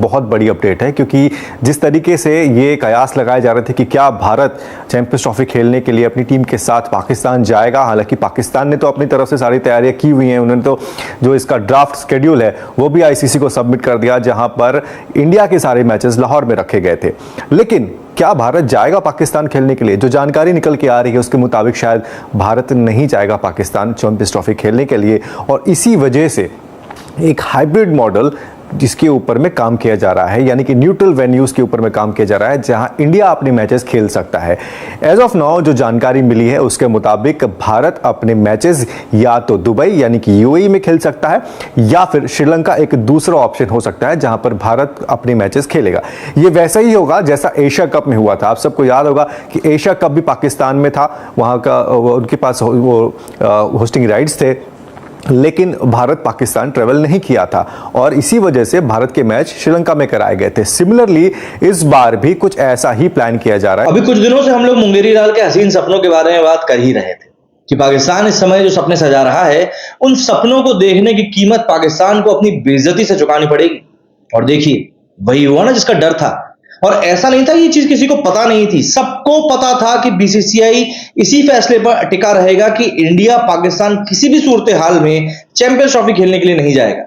बहुत बड़ी अपडेट है, क्योंकि जिस तरीके से ये कयास लगाए जा रहे थे कि क्या भारत चैंपियंस ट्रॉफी खेलने के लिए अपनी टीम के साथ पाकिस्तान जाएगा। हालांकि पाकिस्तान ने तो अपनी तरफ से सारी तैयारियां की हुई हैं, उन्होंने तो जो इसका ड्राफ्ट शेड्यूल है वो भी आईसीसी को सबमिट कर दिया, जहां पर इंडिया के सारे मैचेस लाहौर में रखे गए थे। लेकिन क्या भारत जाएगा पाकिस्तान खेलने के लिए? जो जानकारी निकल के आ रही है उसके मुताबिक शायद भारत नहीं जाएगा पाकिस्तान चैंपियंस ट्रॉफी खेलने के लिए, और इसी वजह से एक हाइब्रिड मॉडल जिसके ऊपर में काम किया जा रहा है, यानी कि न्यूट्रल वेन्यूज के ऊपर में काम किया जा रहा है, जहां इंडिया अपने मैचेस खेल सकता है। एज ऑफ नाउ जो जानकारी मिली है उसके मुताबिक भारत अपने मैचेस या तो दुबई यानी कि यूएई में खेल सकता है, या फिर श्रीलंका एक दूसरा ऑप्शन हो सकता है जहां पर भारत अपने मैचेस खेलेगा। ये वैसा ही होगा जैसा एशिया कप में हुआ था। आप सबको याद होगा कि एशिया कप भी पाकिस्तान में था, वहां का उनके पास वो होस्टिंग राइट्स थे, लेकिन भारत पाकिस्तान ट्रेवल नहीं किया था और इसी वजह से भारत के मैच श्रीलंका में कराए गए थे। सिमिलरली इस बार भी कुछ ऐसा ही प्लान किया जा रहा है। अभी कुछ दिनों से हम लोग मुंगेरी लाल के हसीन सपनों के बारे में बात कर ही रहे थे कि पाकिस्तान इस समय जो सपने सजा रहा है, उन सपनों को देखने की कीमत पाकिस्तान को अपनी बेइज्जती से चुकानी पड़ेगी। और देखिए वही हुआ ना जिसका डर था। और ऐसा नहीं था, ये चीज किसी को पता नहीं थी, सबको पता था कि बीसीसीआई इसी फैसले पर टिका रहेगा कि इंडिया पाकिस्तान किसी भी सूरत हाल में चैंपियंस ट्रॉफी खेलने के लिए नहीं जाएगा।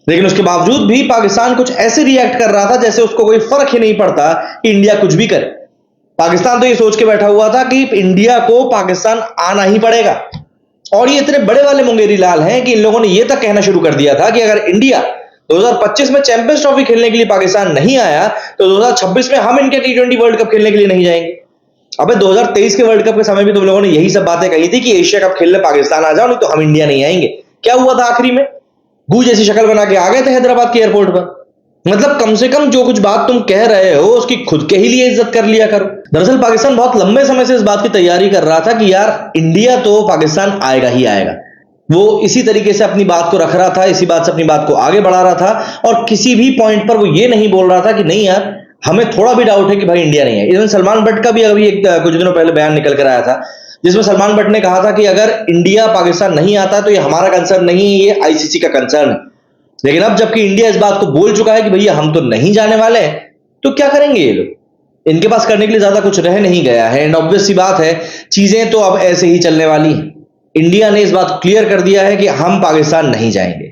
लेकिन उसके बावजूद भी पाकिस्तान कुछ ऐसे रिएक्ट कर रहा था जैसे उसको कोई फर्क ही नहीं पड़ता कि इंडिया कुछ भी करे। पाकिस्तान तो ये सोच के बैठा हुआ था कि इंडिया को पाकिस्तान आना ही पड़ेगा। और ये इतने बड़े वाले मुंगेरी लाल हैं कि इन लोगों ने ये तक कहना शुरू कर दिया था कि अगर इंडिया 2025 में चैंपियंस ट्रॉफी खेलने के लिए पाकिस्तान नहीं आया तो 2026 में हम इनके T20 वर्ल्ड कप खेलने के लिए नहीं जाएंगे। अबे 2023 के वर्ल्ड कप के समय भी तुम लोगों ने यही सब बातें कही थी कि एशिया कप खेलने पाकिस्तान आ जाओ, नहीं तो हम इंडिया नहीं आएंगे। क्या हुआ था आखिरी में? गू जैसी शक्ल बना के आ गए थे हैदराबाद के एयरपोर्ट पर। मतलब कम से कम जो कुछ बात तुम कह रहे हो उसकी खुद के ही लिए इज्जत कर लिया करो। दरअसल पाकिस्तान बहुत लंबे समय से इस बात की तैयारी कर रहा था कि यार इंडिया तो पाकिस्तान आएगा ही आएगा। वो इसी तरीके से अपनी बात को रख रहा था, इसी बात से अपनी बात को आगे बढ़ा रहा था, और किसी भी पॉइंट पर वो ये नहीं बोल रहा था कि नहीं यार हमें थोड़ा भी डाउट है कि भाई इंडिया नहीं है। इवन सलमान बट का भी अभी कुछ दिनों पहले बयान निकल कर आया था जिसमें सलमान बट ने कहा था कि अगर इंडिया पाकिस्तान नहीं आता तो ये हमारा कंसर्न नहीं है, ये आईसीसी का कंसर्न है। लेकिन अब जबकि इंडिया इस बात को बोल चुका है कि भैया हम तो नहीं जाने वाले हैं, तो क्या करेंगे ये लोग? इनके पास करने के लिए ज्यादा कुछ रह नहीं गया है। एंड ऑब्वियस सी बात है, चीजें तो अब ऐसे ही चलने वाली हैं। इंडिया ने इस बात क्लियर कर दिया है कि हम पाकिस्तान नहीं जाएंगे।